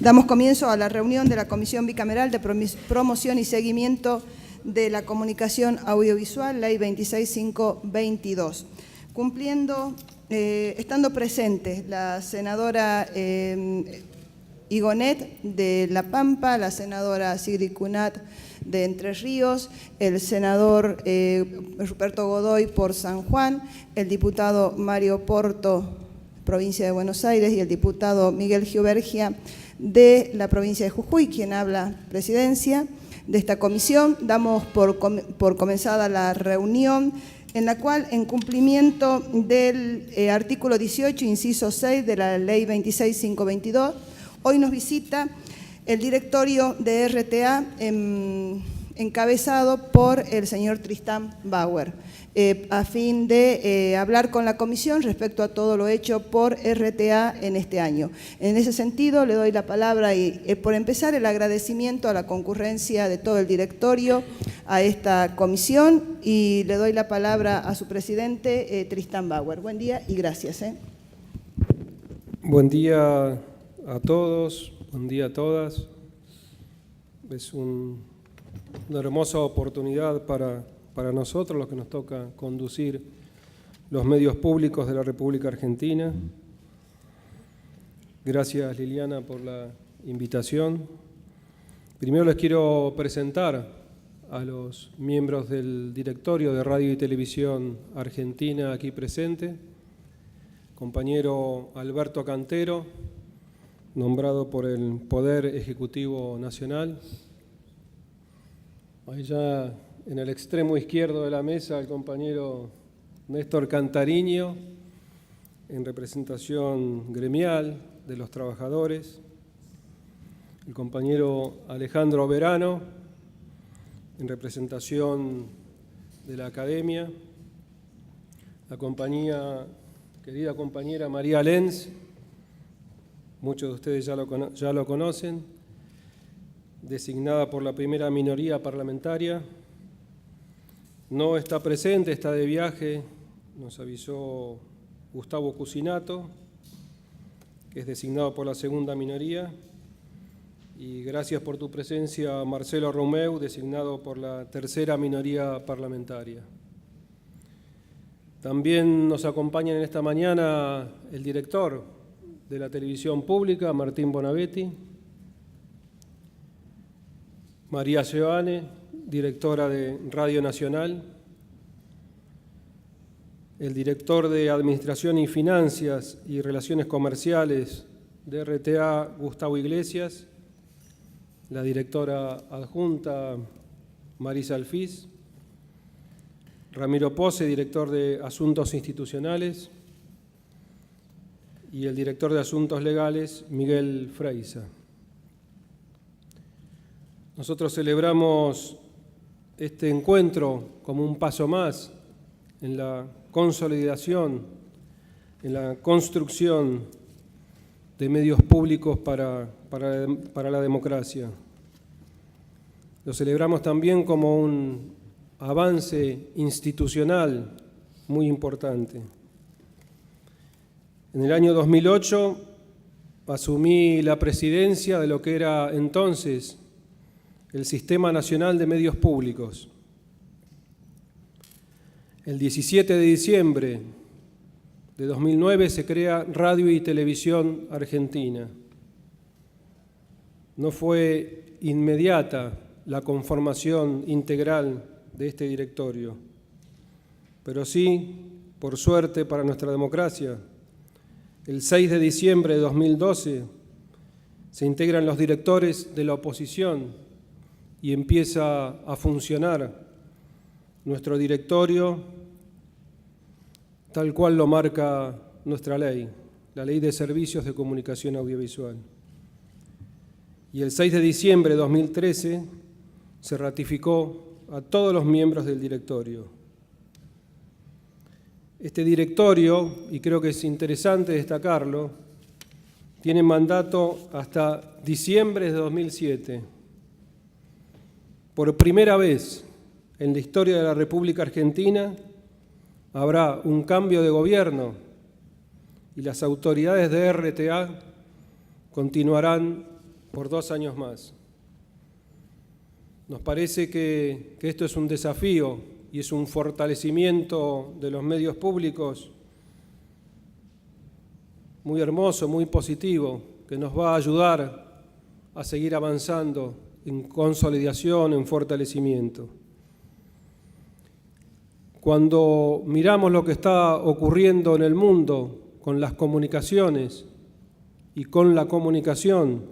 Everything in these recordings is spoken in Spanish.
Damos comienzo a la reunión de la Comisión Bicameral de Promoción y Seguimiento de la Comunicación Audiovisual, Ley 26522. Estando presentes la senadora Igonet de La Pampa, la senadora Sigrid Cunat de Entre Ríos, el senador Ruperto Godoy por San Juan, el diputado Mario Porto, provincia de Buenos Aires, y el diputado Miguel Giubergia de la provincia de Jujuy, quien habla presidencia de esta comisión. Damos por comenzada la reunión, en la cual, en cumplimiento del artículo 18, inciso 6 de la Ley 26522, hoy nos visita el directorio de RTA encabezado por el señor Tristán Bauer, a fin de hablar con la comisión respecto a todo lo hecho por RTA en este año. En ese sentido, le doy la palabra y, por empezar, el agradecimiento a la concurrencia de todo el directorio a esta comisión, y le doy la palabra a su presidente, Tristán Bauer. Buen día y gracias. Buen día a todos, buen día a todas. Es una hermosa oportunidad para nosotros, los que nos toca conducir los medios públicos de la República Argentina. Gracias, Liliana, por la invitación. Primero les quiero presentar a los miembros del directorio de Radio y Televisión Argentina aquí presente. Compañero Alberto Cantero, nombrado por el Poder Ejecutivo Nacional. Allá en el extremo izquierdo de la mesa, el compañero Néstor Cantariño, en representación gremial de los trabajadores. El compañero Alejandro Verano, en representación de la academia. La querida compañera María Lenz, muchos de ustedes ya lo conocen, designada por la primera minoría parlamentaria. No está presente, está de viaje, nos avisó Gustavo Cusinato, que es designado por la segunda minoría. Y gracias por tu presencia, Marcelo Romeu, designado por la tercera minoría parlamentaria. También nos acompañan en esta mañana el director de la televisión pública, Martín Bonavetti, María Seoane, directora de Radio Nacional, el director de Administración y Finanzas y Relaciones Comerciales de RTA, Gustavo Iglesias, la directora adjunta, Marisa Alfiz, Ramiro Pose, director de Asuntos Institucionales, y el director de Asuntos Legales, Miguel Freisa. Nosotros celebramos este encuentro como un paso más en la consolidación, en la construcción de medios públicos para la democracia. Lo celebramos también como un avance institucional muy importante. En el año 2008 asumí la presidencia de lo que era entonces el Sistema Nacional de Medios Públicos. El 17 de diciembre de 2009 se crea Radio y Televisión Argentina. No fue inmediata la conformación integral de este directorio, pero sí, por suerte para nuestra democracia, el 6 de diciembre de 2012 se integran los directores de la oposición y empieza a funcionar nuestro directorio tal cual lo marca nuestra ley, la Ley de Servicios de Comunicación Audiovisual. Y el 6 de diciembre de 2013 se ratificó a todos los miembros del directorio. Este directorio, y creo que es interesante destacarlo, tiene mandato hasta diciembre de 2007. Por primera vez en la historia de la República Argentina habrá un cambio de gobierno y las autoridades de RTA continuarán por 2 años más. Nos parece que esto es un desafío y es un fortalecimiento de los medios públicos muy hermoso, muy positivo, que nos va a ayudar a seguir avanzando en consolidación, en fortalecimiento. Cuando miramos lo que está ocurriendo en el mundo con las comunicaciones y con la comunicación,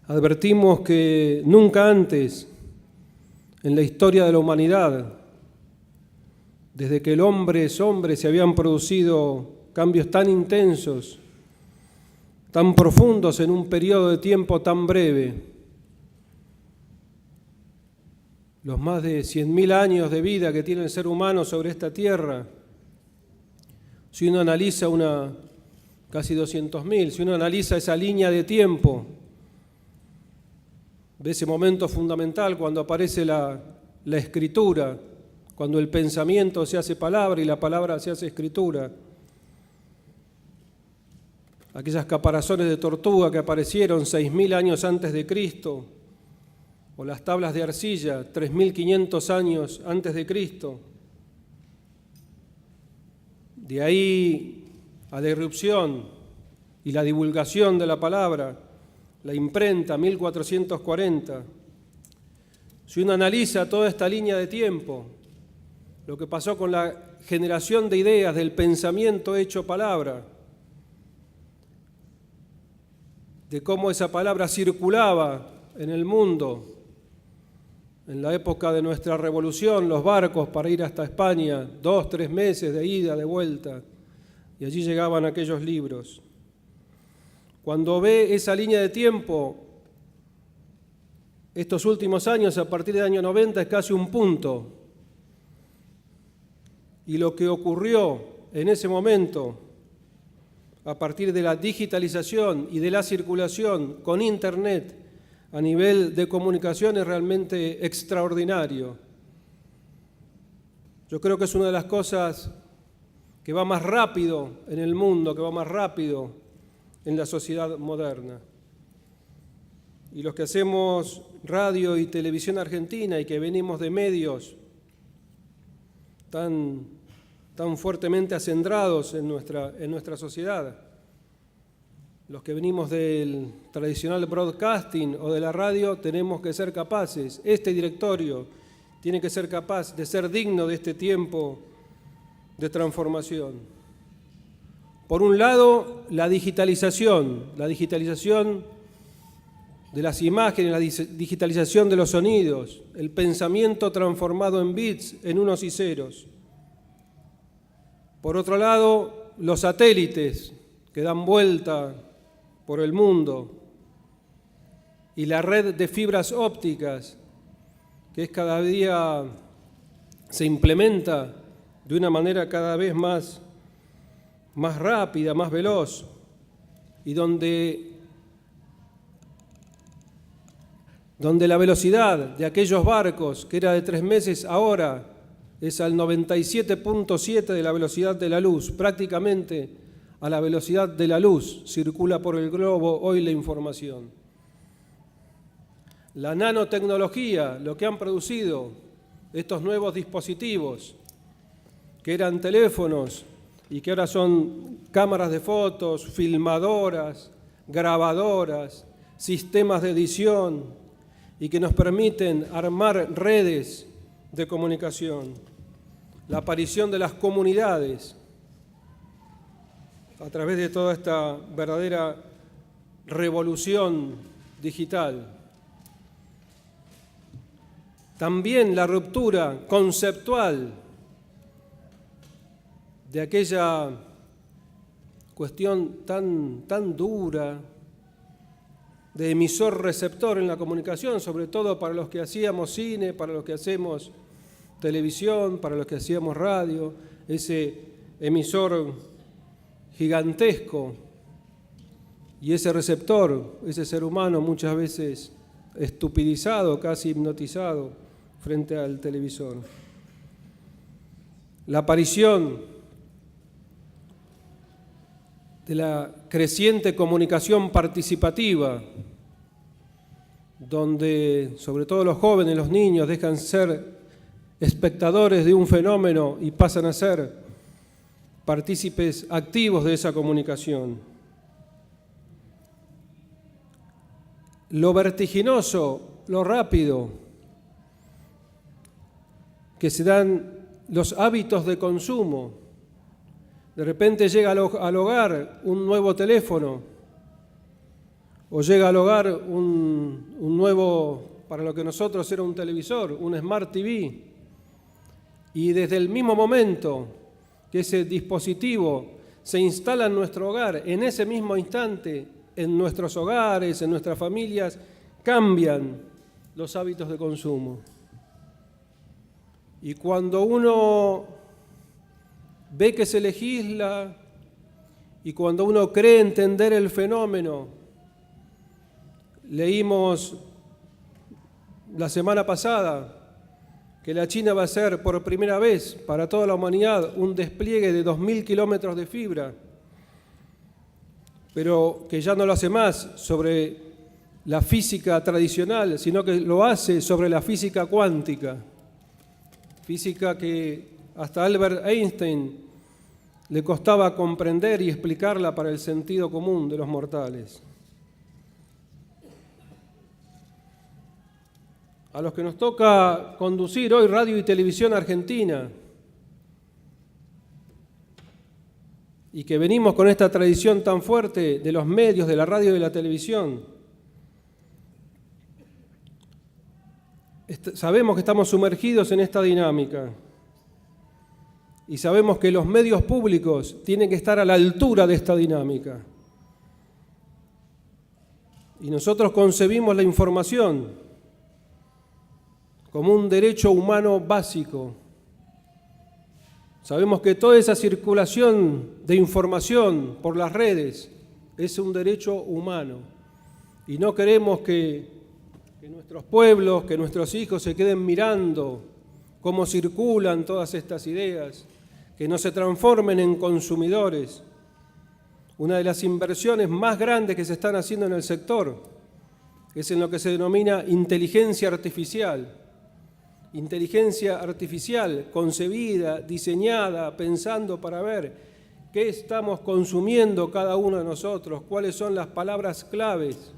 advertimos que nunca antes en la historia de la humanidad, desde que el hombre es hombre, se habían producido cambios tan intensos, tan profundos en un periodo de tiempo tan breve. Los más de 100.000 años de vida que tiene el ser humano sobre esta tierra, si uno analiza casi 200.000, si uno analiza esa línea de tiempo, de ese momento fundamental cuando aparece la escritura, cuando el pensamiento se hace palabra y la palabra se hace escritura. Aquellas caparazones de tortuga que aparecieron 6.000 años antes de Cristo, o las tablas de arcilla 3.500 años antes de Cristo. De ahí a la irrupción y la divulgación de la palabra, la imprenta, 1440. Si uno analiza toda esta línea de tiempo, lo que pasó con la generación de ideas del pensamiento hecho palabra, de cómo esa palabra circulaba en el mundo, en la época de nuestra revolución, los barcos para ir hasta España, 2-3 meses de ida, de vuelta, y allí llegaban aquellos libros. Cuando ve esa línea de tiempo, estos últimos años, a partir del año 90, es casi un punto. Y lo que ocurrió en ese momento, a partir de la digitalización y de la circulación con Internet a nivel de comunicación, es realmente extraordinario. Yo creo que es una de las cosas que va más rápido en el mundo, que va más rápido en la sociedad moderna. Y los que hacemos radio y televisión argentina y que venimos de medios tan fuertemente acendrados en nuestra sociedad, los que venimos del tradicional broadcasting o de la radio, tenemos que ser capaces, este directorio tiene que ser capaz de ser digno de este tiempo de transformación. Por un lado, la digitalización de las imágenes, la digitalización de los sonidos, el pensamiento transformado en bits, en unos y ceros. Por otro lado, los satélites que dan vuelta por el mundo y la red de fibras ópticas que cada día se implementa de una manera cada vez más rápida, más veloz, y donde la velocidad de aquellos barcos que era de 3 meses ahora es al 97.7 de la velocidad de la luz, prácticamente a la velocidad de la luz circula por el globo hoy la información. La nanotecnología, lo que han producido estos nuevos dispositivos, que eran teléfonos y que ahora son cámaras de fotos, filmadoras, grabadoras, sistemas de edición y que nos permiten armar redes de comunicación. La aparición de las comunidades a través de toda esta verdadera revolución digital. También la ruptura conceptual de aquella cuestión tan dura de emisor-receptor en la comunicación, sobre todo para los que hacíamos cine, para los que hacemos televisión, para los que hacíamos radio, ese emisor gigantesco y ese receptor, ese ser humano muchas veces estupidizado, casi hipnotizado frente al televisor. La aparición de la creciente comunicación participativa, donde sobre todo los jóvenes, los niños, dejan ser espectadores de un fenómeno y pasan a ser partícipes activos de esa comunicación. Lo vertiginoso, lo rápido que se dan los hábitos de consumo. De repente llega al hogar un nuevo teléfono o llega al hogar un nuevo, para lo que nosotros era un televisor, un Smart TV. Y desde el mismo momento que ese dispositivo se instala en nuestro hogar, en ese mismo instante, en nuestros hogares, en nuestras familias, cambian los hábitos de consumo. Y cuando uno ve que se legisla y cuando uno cree entender el fenómeno, leímos la semana pasada que la China va a hacer por primera vez para toda la humanidad un despliegue de 2.000 kilómetros de fibra, pero que ya no lo hace más sobre la física tradicional, sino que lo hace sobre la física cuántica, física que hasta Albert Einstein le costaba comprender y explicarla para el sentido común de los mortales. A los que nos toca conducir hoy Radio y Televisión Argentina, y que venimos con esta tradición tan fuerte de los medios, de la radio y de la televisión, sabemos que estamos sumergidos en esta dinámica y sabemos que los medios públicos tienen que estar a la altura de esta dinámica. Y nosotros concebimos la información como un derecho humano básico. Sabemos que toda esa circulación de información por las redes es un derecho humano y no queremos que nuestros pueblos, que nuestros hijos se queden mirando cómo circulan todas estas ideas, que no se transformen en consumidores. Una de las inversiones más grandes que se están haciendo en el sector es en lo que se denomina inteligencia artificial. Inteligencia artificial concebida, diseñada, pensando para ver qué estamos consumiendo cada uno de nosotros, cuáles son las palabras claves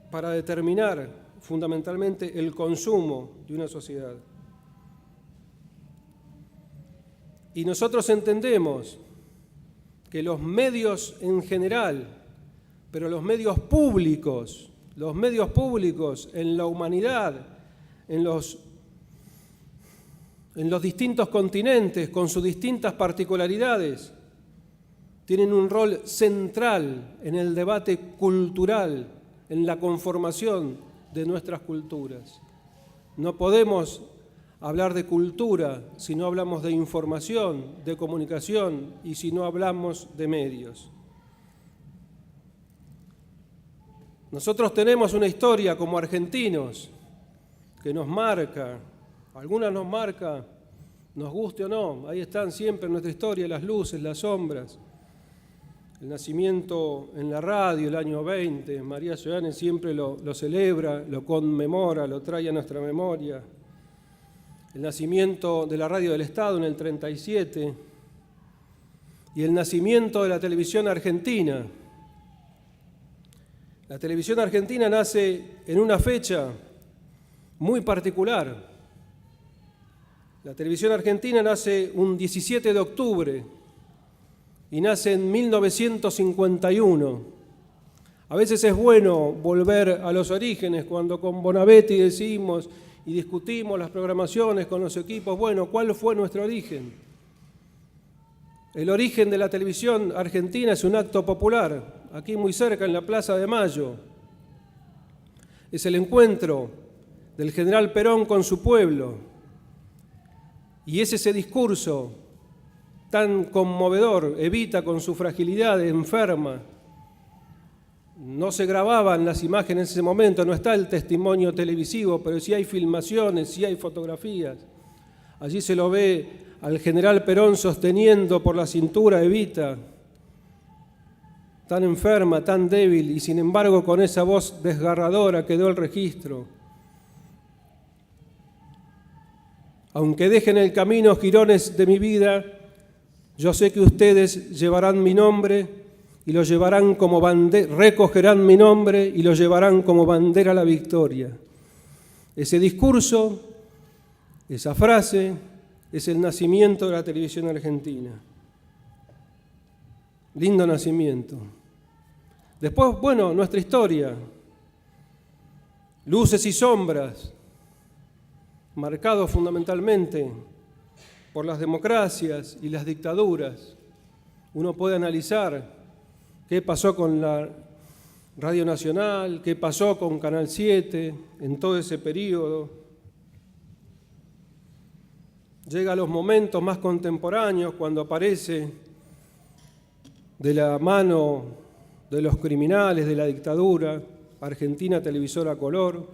para determinar fundamentalmente el consumo de una sociedad. Y nosotros entendemos que los medios en general, pero los medios públicos en la humanidad, en los distintos continentes, con sus distintas particularidades, tienen un rol central en el debate cultural, en la conformación de nuestras culturas. No podemos hablar de cultura si no hablamos de información, de comunicación y si no hablamos de medios. Nosotros tenemos una historia como argentinos que nos marca, algunas nos marca, nos guste o no, ahí están siempre en nuestra historia las luces, las sombras. El nacimiento en la radio, el año 20, María Soane siempre lo celebra, lo conmemora, lo trae a nuestra memoria. El nacimiento de la radio del Estado en el 37 y el nacimiento de la televisión argentina. La televisión argentina nace en una fecha muy particular. La televisión argentina nace un 17 de octubre y nace en 1951. A veces es bueno volver a los orígenes, cuando con Bonavetti decimos y discutimos las programaciones con los equipos, bueno, ¿cuál fue nuestro origen? El origen de la televisión argentina es un acto popular, aquí muy cerca en la Plaza de Mayo. Es el encuentro del general Perón con su pueblo. Y es ese discurso tan conmovedor, Evita con su fragilidad enferma. No se grababan las imágenes en ese momento, no está el testimonio televisivo, pero sí hay filmaciones, sí hay fotografías. Allí se lo ve al general Perón sosteniendo por la cintura a Evita, tan enferma, tan débil, y sin embargo con esa voz desgarradora quedó el registro. Aunque dejen el camino jirones de mi vida, yo sé que ustedes llevarán mi nombre y lo llevarán como bandera, recogerán mi nombre y lo llevarán como bandera a la victoria. Ese discurso, esa frase, es el nacimiento de la televisión argentina. Lindo nacimiento. Después, bueno, nuestra historia. Luces y sombras, marcados fundamentalmente por las democracias y las dictaduras. Uno puede analizar qué pasó con la Radio Nacional, qué pasó con Canal 7 en todo ese periodo. Llega a los momentos más contemporáneos cuando aparece de la mano de los criminales de la dictadura, Argentina Televisora Color.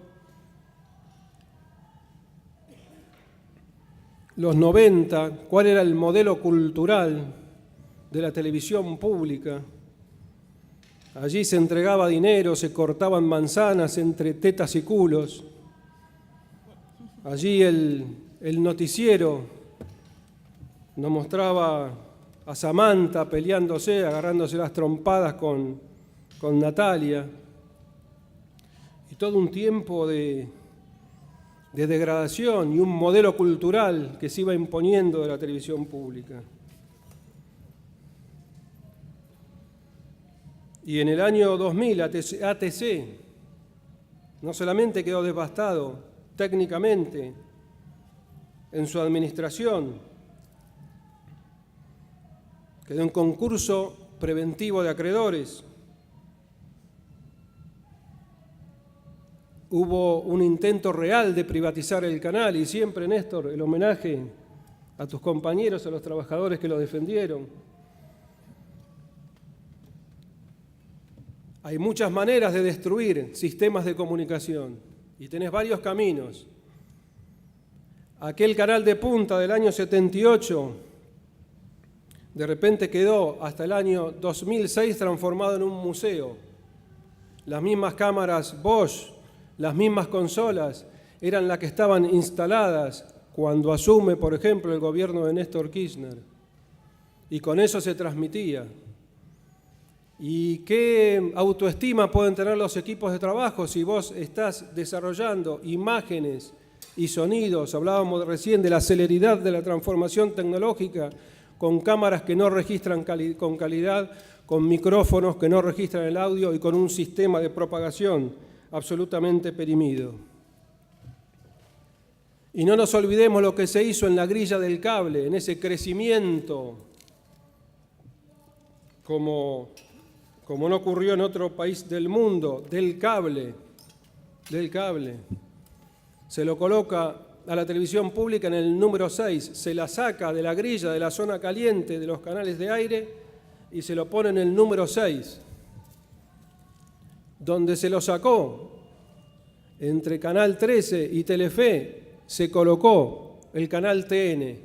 Los 90, ¿cuál era el modelo cultural de la televisión pública? Allí se entregaba dinero, se cortaban manzanas entre tetas y culos. Allí el noticiero nos mostraba a Samantha peleándose, agarrándose las trompadas con Natalia. Y todo un tiempo de degradación y un modelo cultural que se iba imponiendo de la televisión pública. Y en el año 2000 ATC no solamente quedó devastado técnicamente en su administración, quedó en concurso preventivo de acreedores. Hubo un intento real de privatizar el canal y siempre, Néstor, el homenaje a tus compañeros, a los trabajadores que lo defendieron. Hay muchas maneras de destruir sistemas de comunicación y tenés varios caminos. Aquel canal de punta del año 78 de repente quedó hasta el año 2006 transformado en un museo. Las mismas cámaras Bosch, las mismas consolas eran las que estaban instaladas cuando asume, por ejemplo, el gobierno de Néstor Kirchner. Y con eso se transmitía. ¿Y qué autoestima pueden tener los equipos de trabajo si vos estás desarrollando imágenes y sonidos? Hablábamos recién de la celeridad de la transformación tecnológica, con cámaras que no registran con calidad, con micrófonos que no registran el audio y con un sistema de propagación absolutamente perimido. Y no nos olvidemos lo que se hizo en la grilla del cable, en ese crecimiento como no ocurrió en otro país del mundo, del cable. Se lo coloca a la televisión pública en el número 6, se la saca de la grilla de la zona caliente de los canales de aire y se lo pone en el número 6, donde se lo sacó entre Canal 13 y Telefe, se colocó el canal TN.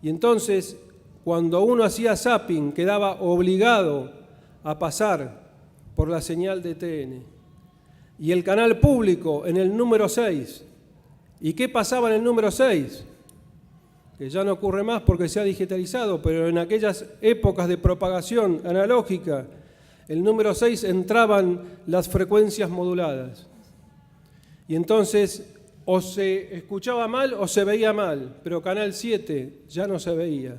Y entonces, cuando uno hacía zapping, quedaba obligado a pasar por la señal de TN. Y el canal público en el número 6. ¿Y qué pasaba en el número 6? Que ya no ocurre más porque se ha digitalizado, pero en aquellas épocas de propagación analógica, el número 6 entraban las frecuencias moduladas. Y entonces o se escuchaba mal o se veía mal, pero Canal 7 ya no se veía.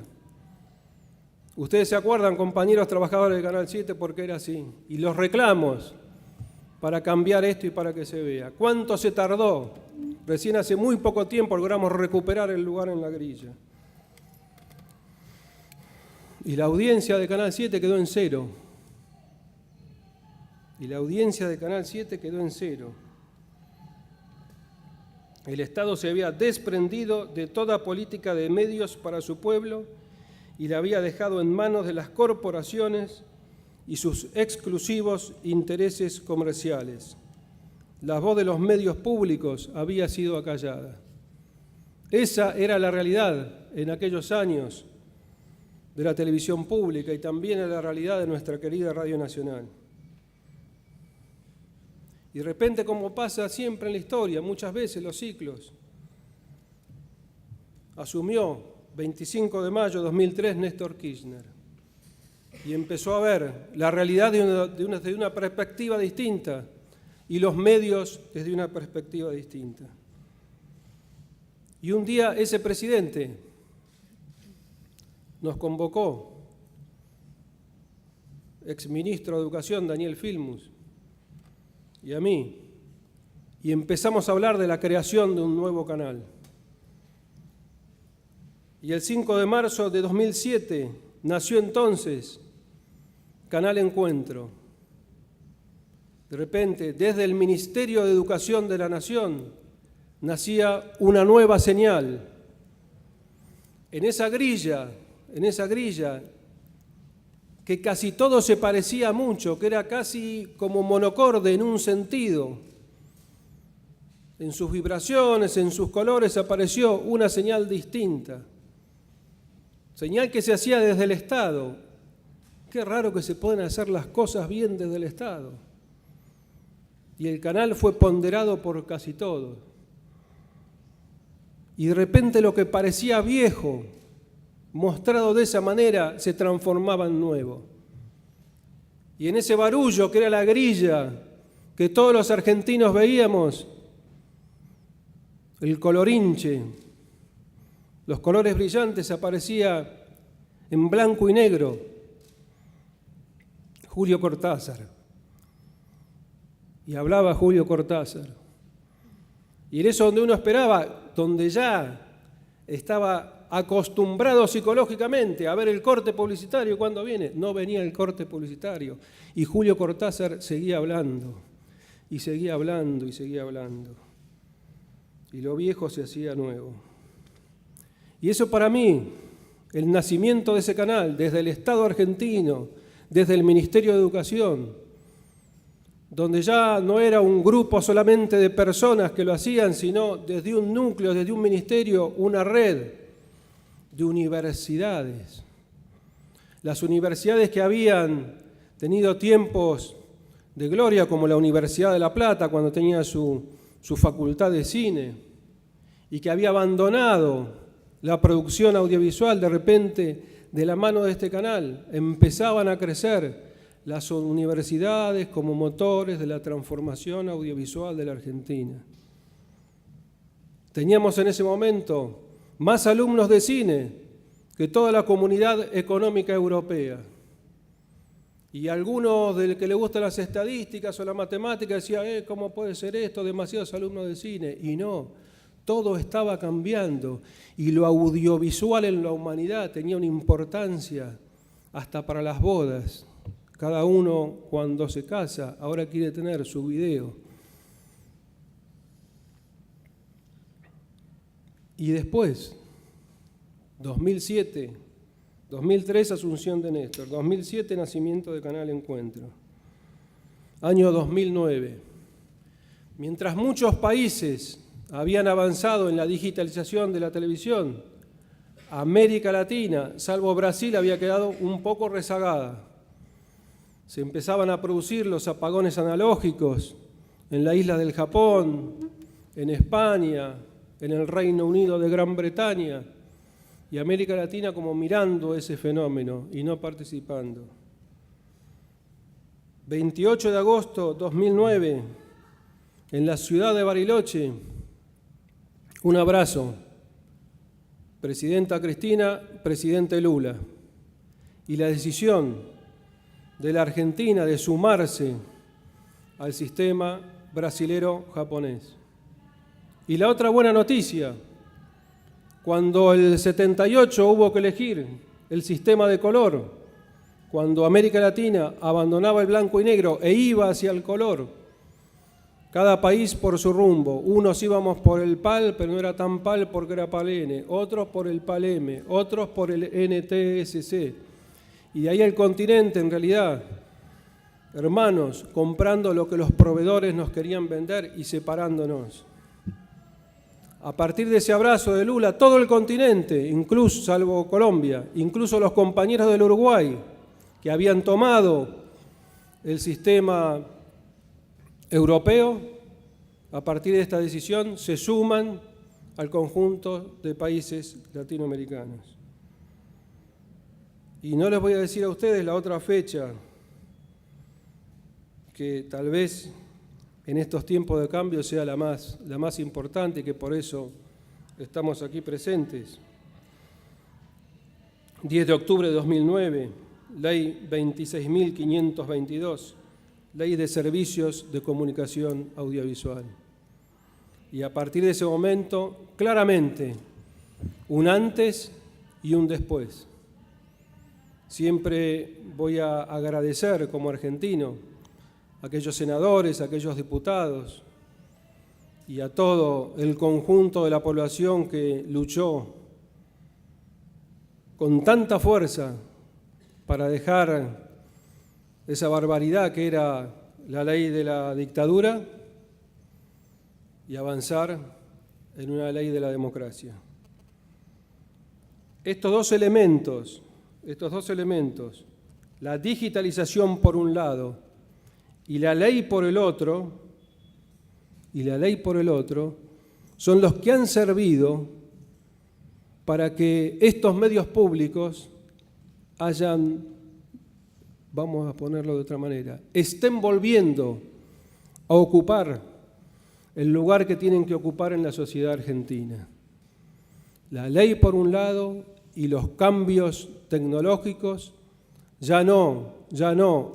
Ustedes se acuerdan, compañeros trabajadores del Canal 7, porque era así. Y los reclamos para cambiar esto y para que se vea. ¿Cuánto se tardó? Recién hace muy poco tiempo logramos recuperar el lugar en la grilla. Y la audiencia de Canal 7 quedó en cero. El Estado se había desprendido de toda política de medios para su pueblo y la había dejado en manos de las corporaciones y sus exclusivos intereses comerciales. La voz de los medios públicos había sido acallada. Esa era la realidad en aquellos años de la televisión pública y también era la realidad de nuestra querida Radio Nacional. Y de repente, como pasa siempre en la historia, muchas veces los ciclos, asumió 25 de mayo de 2003 Néstor Kirchner y empezó a ver la realidad desde una perspectiva distinta y los medios desde una perspectiva distinta. Y un día ese presidente nos convocó, exministro de Educación Daniel Filmus, y a mí, y empezamos a hablar de la creación de un nuevo canal. Y el 5 de marzo de 2007 nació entonces Canal Encuentro. De repente, desde el Ministerio de Educación de la Nación, nacía una nueva señal. En esa grilla, que casi todo se parecía mucho, que era casi como monocorde en un sentido. En sus vibraciones, en sus colores, apareció una señal distinta. Señal que se hacía desde el Estado. Qué raro que se pueden hacer las cosas bien desde el Estado. Y el canal fue ponderado por casi todos. Y de repente lo que parecía viejo, mostrado de esa manera, se transformaba en nuevo. Y en ese barullo que era la grilla, que todos los argentinos veíamos, el colorinche, los colores brillantes, aparecía en blanco y negro Julio Cortázar. Y hablaba Julio Cortázar. Y en eso donde uno esperaba, donde ya estaba acostumbrado psicológicamente a ver el corte publicitario cuando viene, no venía el corte publicitario. Y Julio Cortázar seguía hablando, y seguía hablando, y seguía hablando. Y lo viejo se hacía nuevo. Y eso para mí, el nacimiento de ese canal, desde el Estado argentino, desde el Ministerio de Educación, donde ya no era un grupo solamente de personas que lo hacían, sino desde un núcleo, desde un ministerio, una red de universidades. Las universidades que habían tenido tiempos de gloria, como la Universidad de La Plata, cuando tenía su facultad de cine, y que había abandonado la producción audiovisual, de repente, de la mano de este canal, empezaban a crecer las universidades como motores de la transformación audiovisual de la Argentina. Teníamos en ese momento más alumnos de cine que toda la comunidad económica europea. Y algunos del que le gustan las estadísticas o la matemática decían, ¿cómo puede ser esto? Demasiados alumnos de cine. Y no, todo estaba cambiando. Y lo audiovisual en la humanidad tenía una importancia hasta para las bodas. Cada uno cuando se casa ahora quiere tener su video. Y después, 2007, 2003 asunción de Néstor, 2007 nacimiento de Canal Encuentro, año 2009. Mientras muchos países habían avanzado en la digitalización de la televisión, América Latina, salvo Brasil, había quedado un poco rezagada. Se empezaban a producir los apagones analógicos en la isla del Japón, en España, en el Reino Unido de Gran Bretaña, y América Latina como mirando ese fenómeno y no participando. 28 de agosto de 2009, en la ciudad de Bariloche, un abrazo. Presidenta Cristina, presidente Lula. Y la decisión de la Argentina de sumarse al sistema brasilero-japonés. Y la otra buena noticia, cuando el 78 hubo que elegir el sistema de color, cuando América Latina abandonaba el blanco y negro e iba hacia el color, cada país por su rumbo. Unos íbamos por el PAL, pero no era tan PAL porque era PAL-N, otros por el PAL-M, otros por el NTSC. Y de ahí el continente, en realidad, hermanos, comprando lo que los proveedores nos querían vender y separándonos. a partir de ese abrazo de Lula, todo el continente, incluso, salvo Colombia, incluso los compañeros del Uruguay, que habían tomado el sistema europeo, a partir de esta decisión se suman al conjunto de países latinoamericanos. Y no les voy a decir a ustedes la otra fecha, que tal vez en estos tiempos de cambio sea la más importante, y que por eso estamos aquí presentes. 10 de octubre de 2009, Ley 26.522, Ley de Servicios de Comunicación Audiovisual. Y a partir de ese momento, claramente, un antes y un después. Siempre voy a agradecer como argentino a aquellos senadores, a aquellos diputados y a todo el conjunto de la población que luchó con tanta fuerza para dejar esa barbaridad que era la ley de la dictadura y avanzar en una ley de la democracia. Estos dos elementos, la digitalización por un lado y la ley por el otro, son los que han servido para que estos medios públicos vamos a ponerlo de otra manera, estén volviendo a ocupar el lugar que tienen que ocupar en la sociedad argentina. La ley por un lado y los cambios tecnológicos, ya no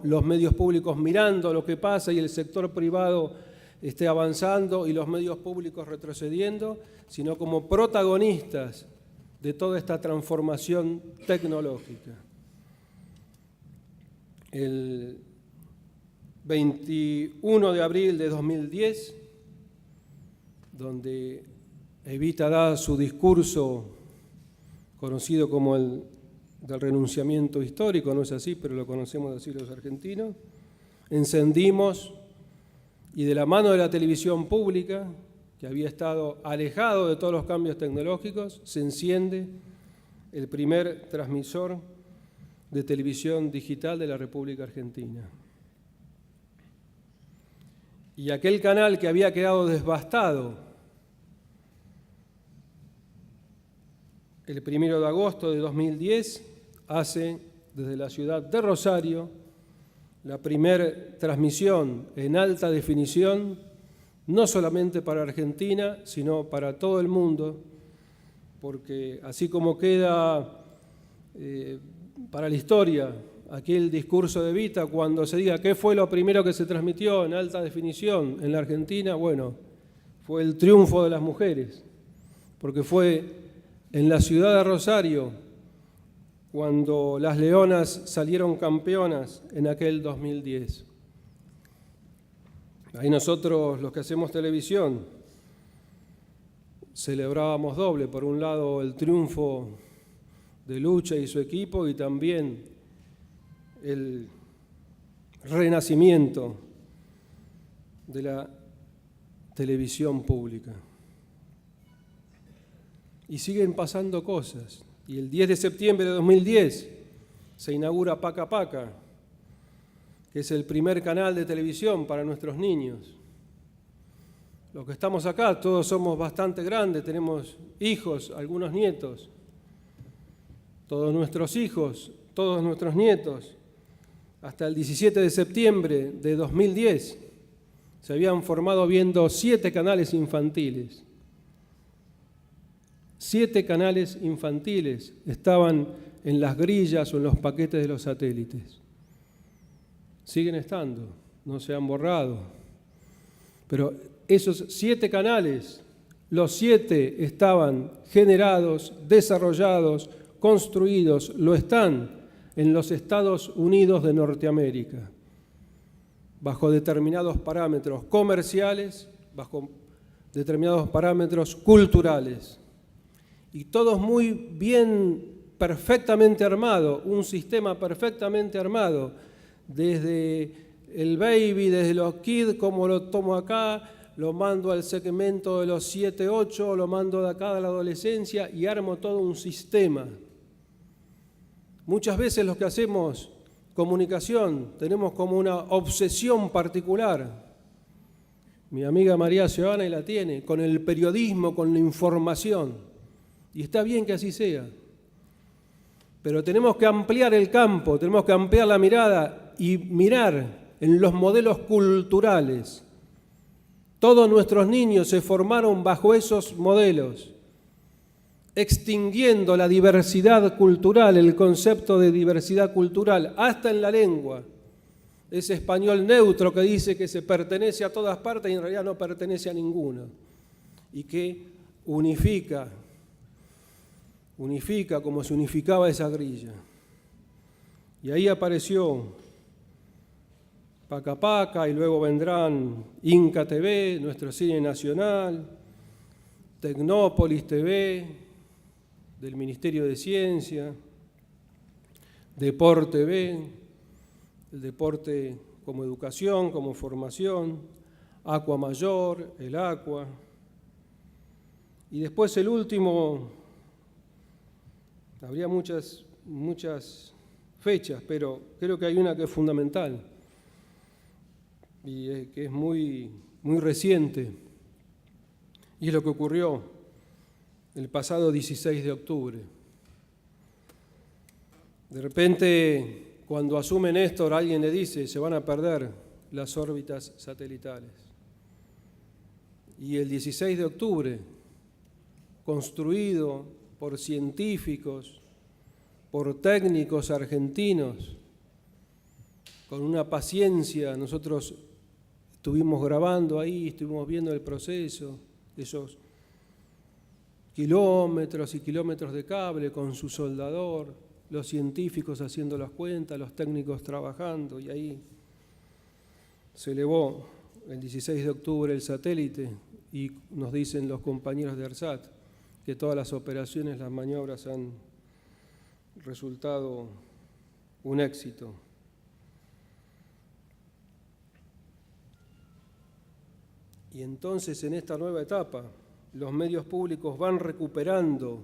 los medios públicos mirando lo que pasa y el sector privado esté avanzando y los medios públicos retrocediendo, sino como protagonistas de toda esta transformación tecnológica. El 21 de abril de 2010, donde Evita da su discurso conocido como el del renunciamiento histórico, no es así, pero lo conocemos así los argentinos, encendimos y de la mano de la televisión pública, que había estado alejado de todos los cambios tecnológicos, se enciende el primer transmisor de televisión digital de la República Argentina. Y aquel canal que había quedado devastado el 1 de agosto de 2010 hace desde la ciudad de Rosario la primera transmisión en alta definición, no solamente para Argentina, sino para todo el mundo, porque así como queda para la historia aquel discurso de Evita cuando se diga qué fue lo primero que se transmitió en alta definición en la Argentina, bueno, fue el triunfo de las mujeres, porque fue en la ciudad de Rosario cuando las Leonas salieron campeonas en aquel 2010. Ahí nosotros, los que hacemos televisión, celebrábamos doble. Por un lado, el triunfo de Lucha y su equipo y también el renacimiento de la televisión pública. Y siguen pasando cosas. Y el 10 de septiembre de 2010 se inaugura Paca Paca, que es el primer canal de televisión para nuestros niños. Los que estamos acá, todos somos bastante grandes, tenemos hijos, algunos nietos. Todos nuestros hijos, todos nuestros nietos, hasta el 17 de septiembre de 2010, se habían formado viendo 7 canales infantiles. 7 canales infantiles estaban en las grillas o en los paquetes de los satélites. Siguen estando, no se han borrado. Pero esos 7 canales, los 7 estaban generados, desarrollados, construidos, lo están en los Estados Unidos de Norteamérica, bajo determinados parámetros comerciales, bajo determinados parámetros culturales. Y todos muy bien, perfectamente armado, un sistema perfectamente armado, desde el baby, desde los kids, como lo tomo acá, lo mando al segmento de los 7, 8, lo mando de acá a la adolescencia y armo todo un sistema. Muchas veces los que hacemos comunicación tenemos como una obsesión particular. Mi amiga María Giovanna la tiene, con el periodismo, con la información. Y está bien que así sea. Pero tenemos que ampliar el campo, tenemos que ampliar la mirada y mirar en los modelos culturales. Todos nuestros niños se formaron bajo esos modelos, extinguiendo la diversidad cultural, el concepto de diversidad cultural, hasta en la lengua. Ese español neutro que dice que se pertenece a todas partes y en realidad no pertenece a ninguna. Y que unifica como se unificaba esa grilla. Y ahí apareció Paca Paca y luego vendrán Inca TV, nuestro cine nacional, Tecnópolis TV, del Ministerio de Ciencia, Deport TV, el deporte como educación, como formación, Aqua Mayor, el Aqua. Y después el último, habría muchas fechas, pero creo que hay una que es fundamental y que es muy reciente, y es lo que ocurrió el pasado 16 de octubre. De repente, cuando asume Néstor, alguien le dice, se van a perder las órbitas satelitales. Y el 16 de octubre, construido por científicos, por técnicos argentinos, con una paciencia, nosotros estuvimos grabando ahí, estuvimos viendo el proceso, esos kilómetros y kilómetros de cable con su soldador, los científicos haciendo las cuentas, los técnicos trabajando, y ahí se elevó el 16 de octubre el satélite y nos dicen los compañeros de ARSAT que todas las operaciones, las maniobras han resultado un éxito. Y entonces en esta nueva etapa los medios públicos van recuperando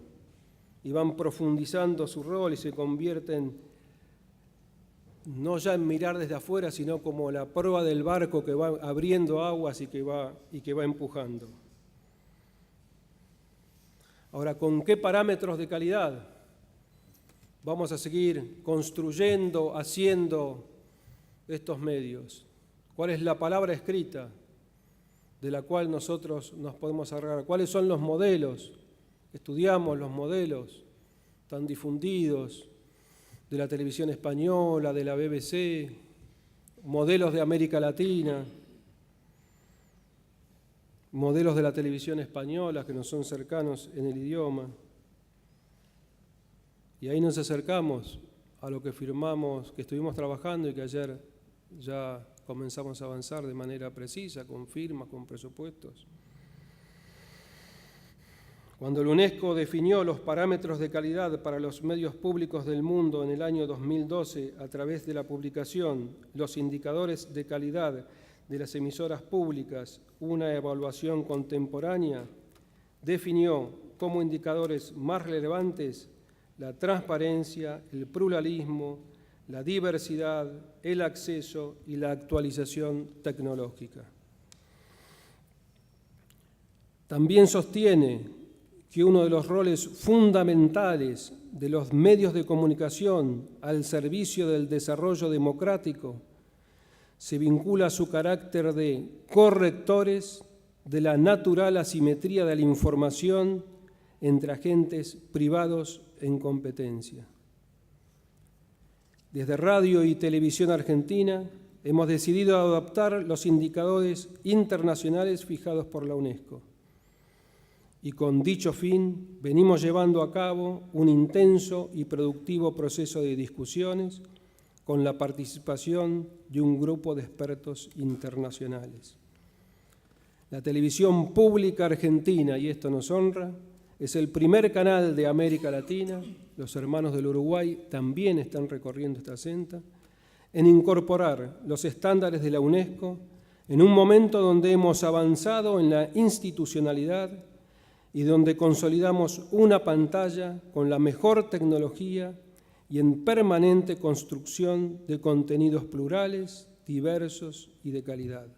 y van profundizando su rol y se convierten no ya en mirar desde afuera, sino como la proa del barco que va abriendo aguas y que va empujando. Ahora, ¿con qué parámetros de calidad vamos a seguir construyendo, haciendo estos medios? ¿Cuál es la palabra escrita de la cual nosotros nos podemos agarrar? ¿Cuáles son los modelos? Estudiamos los modelos tan difundidos de la televisión española, de la BBC, modelos de América Latina, modelos de la televisión española que nos son cercanos en el idioma. Y ahí nos acercamos a lo que firmamos, que estuvimos trabajando y que ayer ya comenzamos a avanzar de manera precisa, con firmas, con presupuestos. Cuando la UNESCO definió los parámetros de calidad para los medios públicos del mundo en el año 2012 a través de la publicación Los indicadores de calidad de las emisoras públicas, una evaluación contemporánea, definió como indicadores más relevantes la transparencia, el pluralismo, la diversidad, el acceso y la actualización tecnológica. También sostiene que uno de los roles fundamentales de los medios de comunicación al servicio del desarrollo democrático se vincula a su carácter de correctores de la natural asimetría de la información entre agentes privados en competencia. Desde Radio y Televisión Argentina hemos decidido adoptar los indicadores internacionales fijados por la UNESCO. Y con dicho fin venimos llevando a cabo un intenso y productivo proceso de discusiones con la participación de un grupo de expertos internacionales. La televisión pública argentina, y esto nos honra, es el primer canal de América Latina, los hermanos del Uruguay también están recorriendo esta senda, en incorporar los estándares de la UNESCO en un momento donde hemos avanzado en la institucionalidad y donde consolidamos una pantalla con la mejor tecnología y en permanente construcción de contenidos plurales, diversos y de calidad.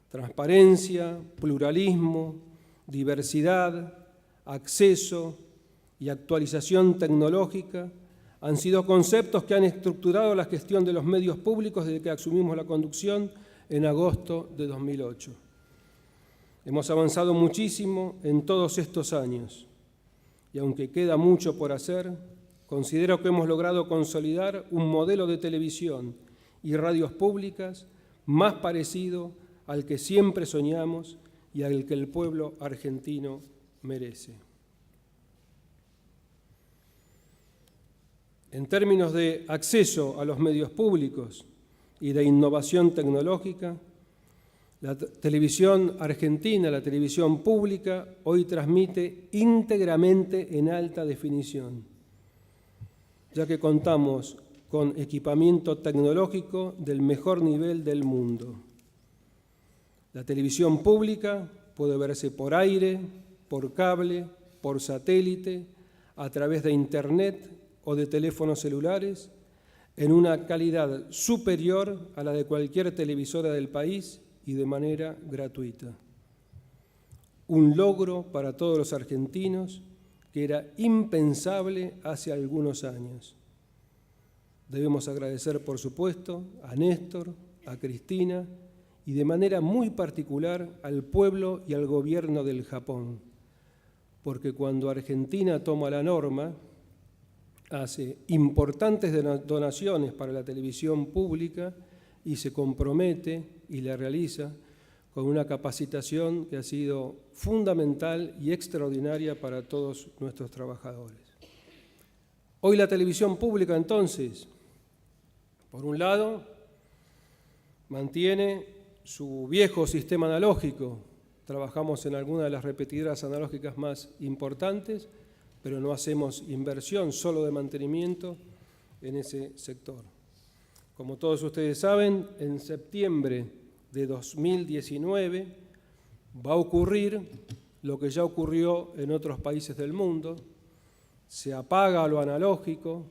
Transparencia, pluralismo, diversidad, acceso y actualización tecnológica han sido conceptos que han estructurado la gestión de los medios públicos desde que asumimos la conducción en agosto de 2008. Hemos avanzado muchísimo en todos estos años y aunque queda mucho por hacer, considero que hemos logrado consolidar un modelo de televisión y radios públicas más parecido al que siempre soñamos y al que el pueblo argentino merece. En términos de acceso a los medios públicos y de innovación tecnológica, la televisión argentina, la televisión pública, hoy transmite íntegramente en alta definición, ya que contamos con equipamiento tecnológico del mejor nivel del mundo. La televisión pública puede verse por aire, por cable, por satélite, a través de Internet o de teléfonos celulares, en una calidad superior a la de cualquier televisora del país y de manera gratuita. Un logro para todos los argentinos que era impensable hace algunos años. Debemos agradecer, por supuesto, a Néstor, a Cristina y de manera muy particular al pueblo y al gobierno del Japón, porque cuando Argentina toma la norma, hace importantes donaciones para la televisión pública y se compromete y la realiza con una capacitación que ha sido fundamental y extraordinaria para todos nuestros trabajadores. Hoy la televisión pública, entonces, por un lado, mantiene su viejo sistema analógico. Trabajamos en algunas de las repetidoras analógicas más importantes, pero no hacemos inversión, solo de mantenimiento en ese sector. Como todos ustedes saben, en septiembre de 2019 va a ocurrir lo que ya ocurrió en otros países del mundo: se apaga lo analógico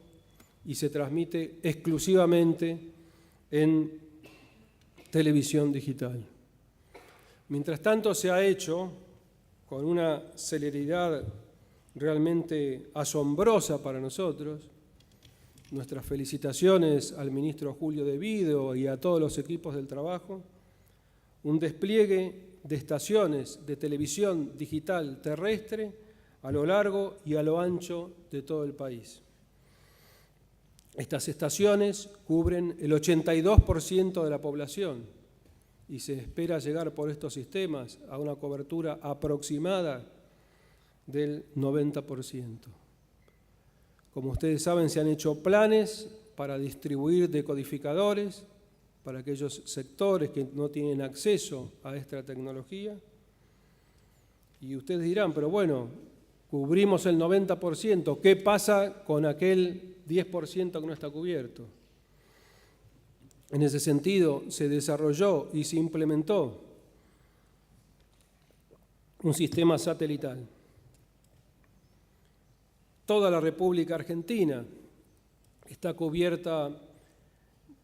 y se transmite exclusivamente en televisión digital. Mientras tanto, se ha hecho con una celeridad realmente asombrosa para nosotros. Nuestras felicitaciones al ministro Julio De Vido y a todos los equipos del trabajo. Un despliegue de estaciones de televisión digital terrestre a lo largo y a lo ancho de todo el país. Estas estaciones cubren el 82% de la población y se espera llegar por estos sistemas a una cobertura aproximada del 90%. Como ustedes saben, se han hecho planes para distribuir decodificadores para aquellos sectores que no tienen acceso a esta tecnología. Y ustedes dirán, pero bueno, cubrimos el 90%, ¿qué pasa con aquel 10% que no está cubierto? En ese sentido, se desarrolló y se implementó un sistema satelital. Toda la República Argentina está cubierta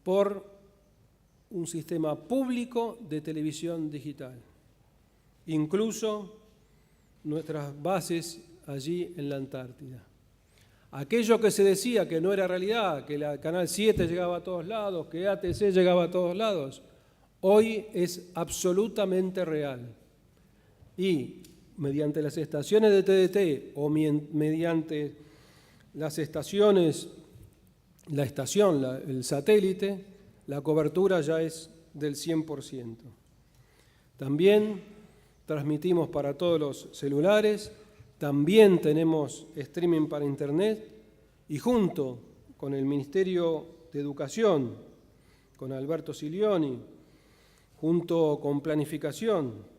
por un sistema público de televisión digital, incluso nuestras bases allí en la Antártida. Aquello que se decía que no era realidad, que la Canal 7 llegaba a todos lados, que ATC llegaba a todos lados, hoy es absolutamente real. Y mediante las estaciones de TDT o mediante las estaciones, el satélite, la cobertura ya es del 100%. También transmitimos para todos los celulares, también tenemos streaming para Internet y junto con el Ministerio de Educación, con Alberto Silioni, junto con Planificación,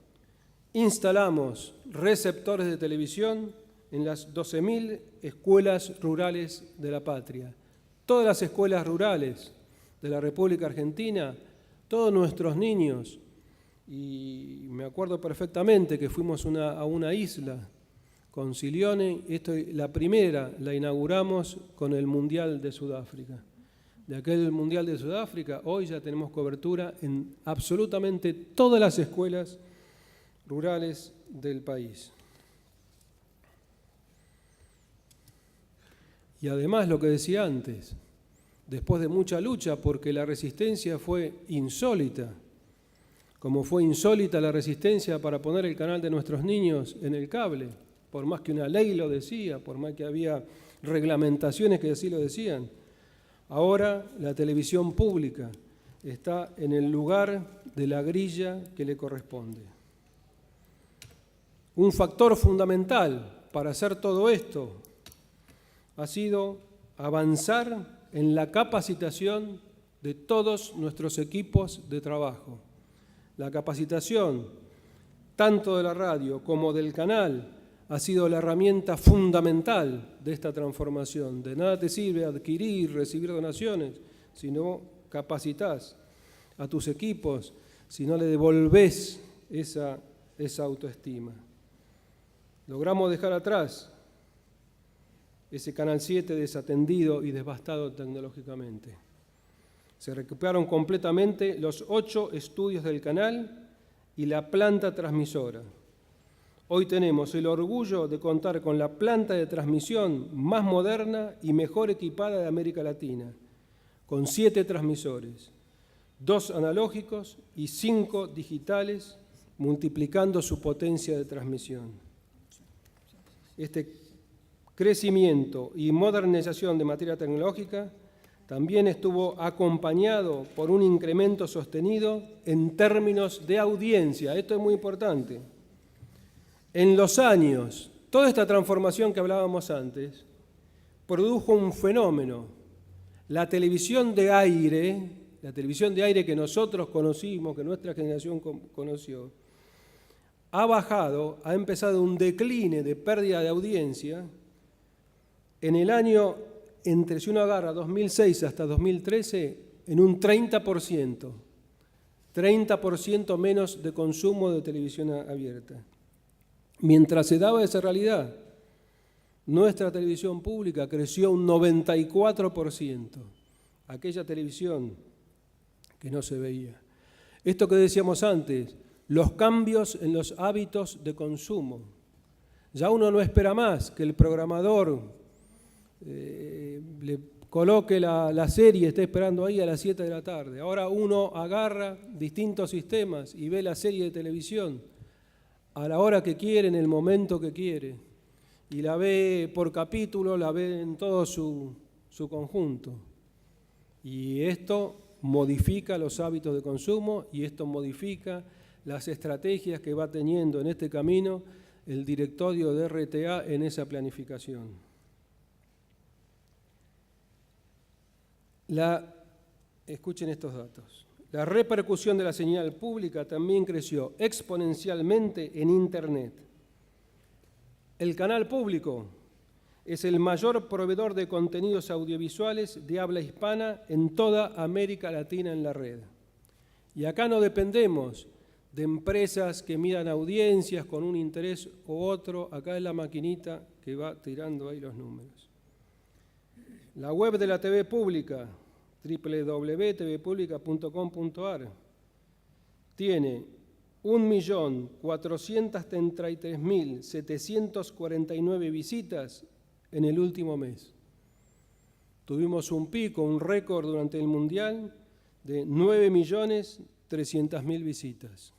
instalamos receptores de televisión en las 12.000 escuelas rurales de la patria. Todas las escuelas rurales de la República Argentina todos nuestros niños, y me acuerdo perfectamente que fuimos a una isla con Silione, la primera la inauguramos con el Mundial de Sudáfrica. De aquel Mundial de Sudáfrica, hoy ya tenemos cobertura en absolutamente todas las escuelas rurales del país. Y además, lo que decía antes, después de mucha lucha, porque la resistencia fue insólita, como fue insólita la resistencia para poner el canal de nuestros niños en el cable, por más que una ley lo decía, por más que había reglamentaciones que así lo decían. Ahora la televisión pública está en el lugar de la grilla que le corresponde. Un factor fundamental para hacer todo esto ha sido avanzar en la capacitación de todos nuestros equipos de trabajo. La capacitación, tanto de la radio como del canal, ha sido la herramienta fundamental de esta transformación. De nada te sirve adquirir, recibir donaciones, si no capacitas a tus equipos, si no le devolvés esa autoestima. Logramos dejar atrás ese Canal 7 desatendido y devastado tecnológicamente. Se recuperaron completamente los 8 estudios del canal y la planta transmisora. Hoy tenemos el orgullo de contar con la planta de transmisión más moderna y mejor equipada de América Latina, con 7 transmisores, 2 analógicos y 5 digitales, multiplicando su potencia de transmisión. Este crecimiento y modernización de materia tecnológica también estuvo acompañado por un incremento sostenido en términos de audiencia. Esto es muy importante. En los años, toda esta transformación que hablábamos antes produjo un fenómeno. La televisión de aire que nosotros conocimos, que nuestra generación conoció, ha empezado un decline de pérdida de audiencia en el año, si uno agarra 2006 hasta 2013, en un 30%. 30% menos de consumo de televisión abierta. Mientras se daba esa realidad, nuestra televisión pública creció un 94%. Aquella televisión que no se veía. Esto que decíamos antes, los cambios en los hábitos de consumo. Ya uno no espera más que el programador le coloque la serie, esté esperando ahí a las 7 de la tarde. Ahora uno agarra distintos sistemas y ve la serie de televisión a la hora que quiere, en el momento que quiere, y la ve por capítulo, la ve en todo su conjunto. Y esto modifica los hábitos de consumo y esto modifica las estrategias que va teniendo en este camino el directorio de RTA en esa planificación. Escuchen estos datos. La repercusión de la señal pública también creció exponencialmente en Internet. El canal público es el mayor proveedor de contenidos audiovisuales de habla hispana en toda América Latina en la red. Y acá no dependemos de empresas que midan audiencias con un interés u otro. Acá es la maquinita que va tirando ahí los números. La web de la TV pública, www.tvpublica.com.ar, tiene 1.433.749 visitas en el último mes. Tuvimos un pico, un récord durante el Mundial de 9.300.000 visitas.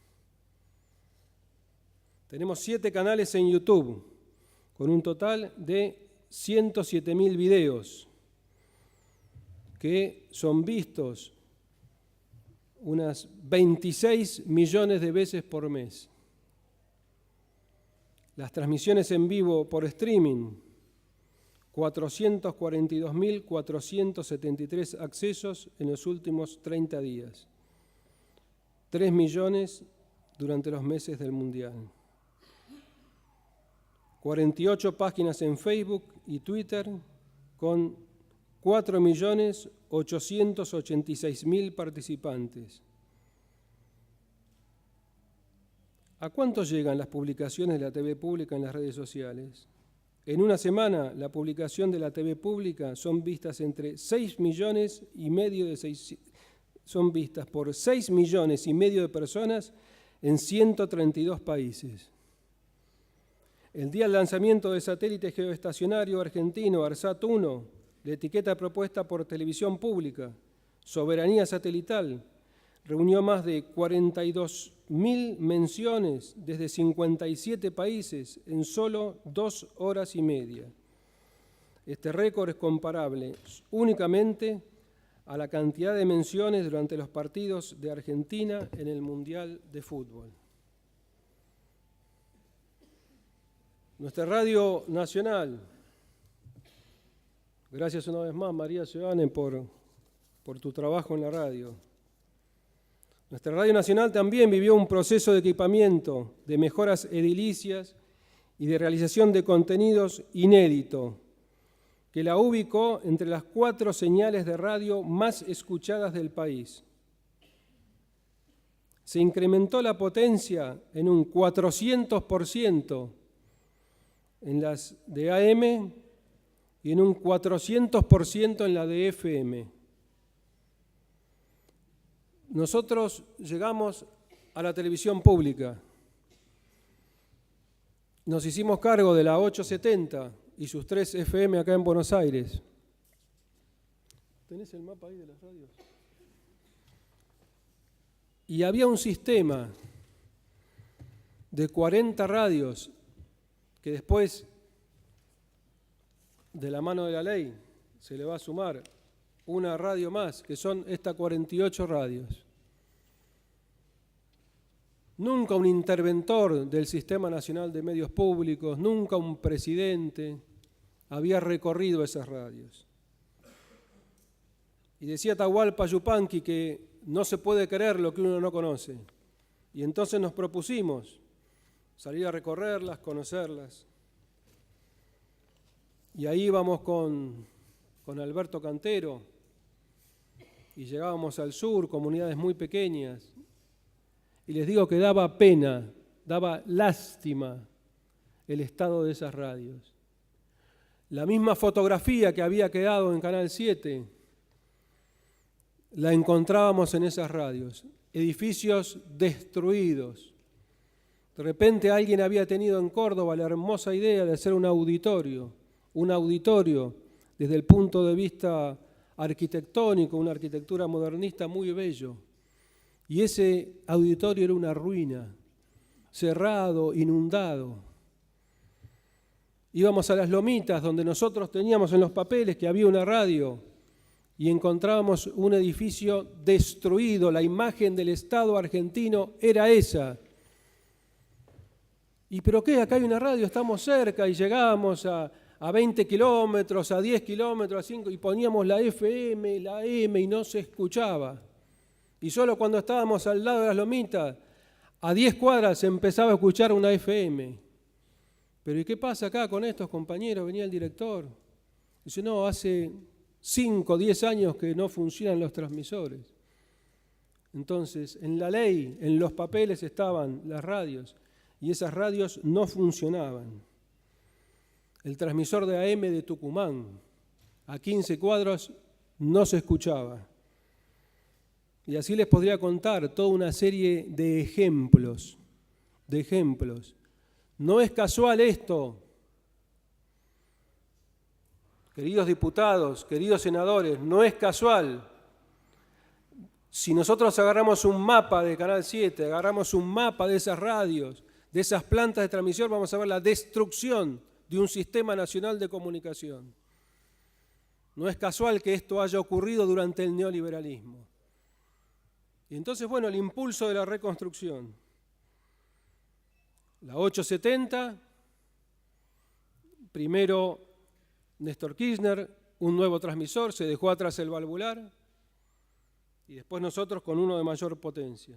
Tenemos 7 canales en YouTube, con un total de 107.000 videos que son vistos unas 26 millones de veces por mes. Las transmisiones en vivo por streaming, 442.473 accesos en los últimos 30 días. 3 millones durante los meses del Mundial. 48 páginas en Facebook y Twitter con 4.886.000 participantes. ¿A cuánto llegan las publicaciones de la TV pública en las redes sociales? En una semana, la publicación de la TV pública son vistas entre 6 millones y medio son vistas por 6 millones y medio de personas en 132 países. El día del lanzamiento del satélite geoestacionario argentino ARSAT-1, la etiqueta propuesta por Televisión Pública, Soberanía Satelital, reunió más de 42.000 menciones desde 57 países en solo 2 horas y media. Este récord es comparable únicamente a la cantidad de menciones durante los partidos de Argentina en el Mundial de Fútbol. Nuestra Radio Nacional, gracias una vez más, María Giovane, por tu trabajo en la radio. Nuestra Radio Nacional también vivió un proceso de equipamiento, de mejoras edilicias y de realización de contenidos inédito, que la ubicó entre las 4 señales de radio más escuchadas del país. Se incrementó la potencia en un 400% en las de AM y en un 400% en la de FM. Nosotros llegamos a la televisión pública. Nos hicimos cargo de la 870 y sus 3 FM acá en Buenos Aires. ¿Tenés el mapa ahí de las radios? Y había un sistema de 40 radios que después, de la mano de la ley, se le va a sumar una radio más, que son estas 48 radios. Nunca un interventor del Sistema Nacional de Medios Públicos, nunca un presidente había recorrido esas radios. Y decía Atahualpa Yupanqui que no se puede creer lo que uno no conoce. Y entonces nos propusimos salir a recorrerlas, conocerlas. Y ahí íbamos con Alberto Cantero y llegábamos al sur, comunidades muy pequeñas. Y les digo que daba pena, daba lástima el estado de esas radios. La misma fotografía que había quedado en Canal 7 la encontrábamos en esas radios. Edificios destruidos. De repente alguien había tenido en Córdoba la hermosa idea de hacer un auditorio desde el punto de vista arquitectónico, una arquitectura modernista muy bello. Y ese auditorio era una ruina, cerrado, inundado. Íbamos a las Lomitas, donde nosotros teníamos en los papeles que había una radio, y encontrábamos un edificio destruido. La imagen del Estado argentino era esa. ¿Y pero qué? Acá hay una radio, estamos cerca, y llegábamos a 20 kilómetros, a 10 kilómetros, a 5, y poníamos la FM, la AM, y no se escuchaba. Y solo cuando estábamos al lado de las Lomitas, a 10 cuadras se empezaba a escuchar una FM. Pero ¿y qué pasa acá con estos compañeros? Venía el director. Dice, no, hace 5 o 10 años que no funcionan los transmisores. Entonces, en la ley, en los papeles estaban las radios, y esas radios no funcionaban. El transmisor de AM de Tucumán, a 15 cuadros, no se escuchaba. Y así les podría contar toda una serie de ejemplos. No es casual esto, queridos diputados, queridos senadores, no es casual. Si nosotros agarramos un mapa de Canal 7, agarramos un mapa de esas radios, de esas plantas de transmisión, vamos a ver la destrucción de un sistema nacional de comunicación. No es casual que esto haya ocurrido durante el neoliberalismo. Y entonces, bueno, el impulso de la reconstrucción. La 870, primero Néstor Kirchner, un nuevo transmisor, se dejó atrás el valvular, y después nosotros con uno de mayor potencia.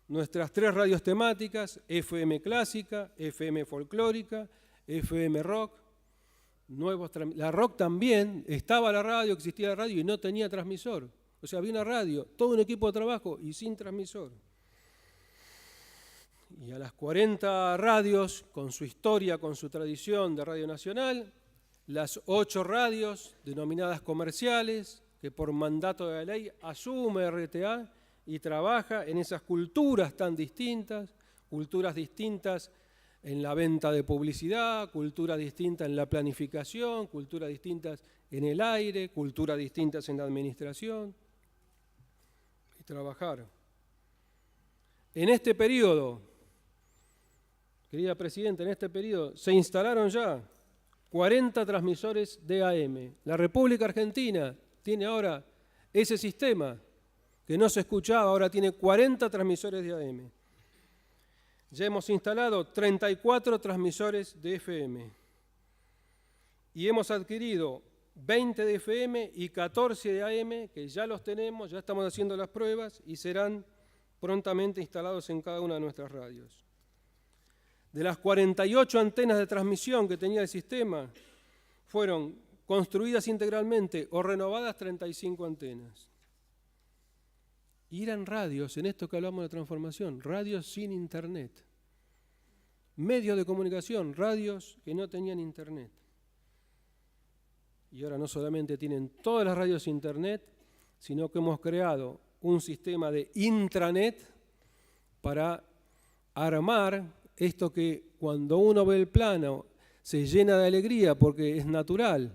Nuestras 3 radios temáticas, FM clásica, FM folclórica, FM rock, la rock también, estaba la radio, existía la radio y no tenía transmisor. O sea, había una radio, todo un equipo de trabajo y sin transmisor. y a las 40 radios con su historia, con su tradición de Radio Nacional, las 8 radios denominadas comerciales, que por mandato de la ley asume RTA y trabaja en esas culturas tan distintas, culturas distintas en la venta de publicidad, culturas distintas en la planificación, culturas distintas en el aire, culturas distintas en la administración, y trabajar. En este periodo, querida Presidenta, en este periodo se instalaron ya 40 transmisores de AM. La República Argentina tiene ahora ese sistema que no se escuchaba, ahora tiene 40 transmisores de AM. Ya hemos instalado 34 transmisores de FM y hemos adquirido 20 de FM y 14 de AM, que ya los tenemos, ya estamos haciendo las pruebas y serán prontamente instalados en cada una de nuestras radios. De las 48 antenas de transmisión que tenía el sistema, fueron construidas integralmente o renovadas 35 antenas. Y eran radios, en esto que hablamos de transformación, radios sin internet. Medios de comunicación, radios que no tenían internet. Y ahora no solamente tienen todas las radios internet, sino que hemos creado un sistema de intranet para armar esto que cuando uno ve el plano se llena de alegría porque es natural,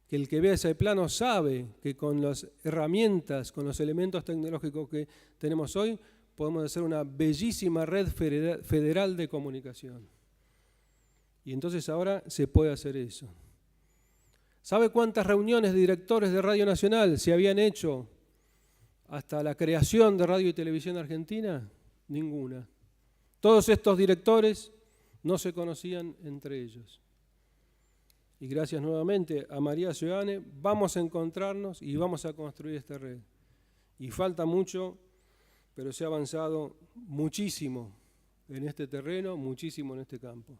que el que vea ese plano sabe que con las herramientas, con los elementos tecnológicos que tenemos hoy, podemos hacer una bellísima red federal de comunicación. Y entonces ahora se puede hacer eso. ¿Sabe cuántas reuniones de directores de Radio Nacional se habían hecho hasta la creación de Radio y Televisión Argentina? Ninguna. Todos estos directores no se conocían entre ellos. Y gracias nuevamente a María Ciudadane vamos a encontrarnos y vamos a construir esta red. Y falta mucho, pero se ha avanzado muchísimo en este terreno, muchísimo en este campo.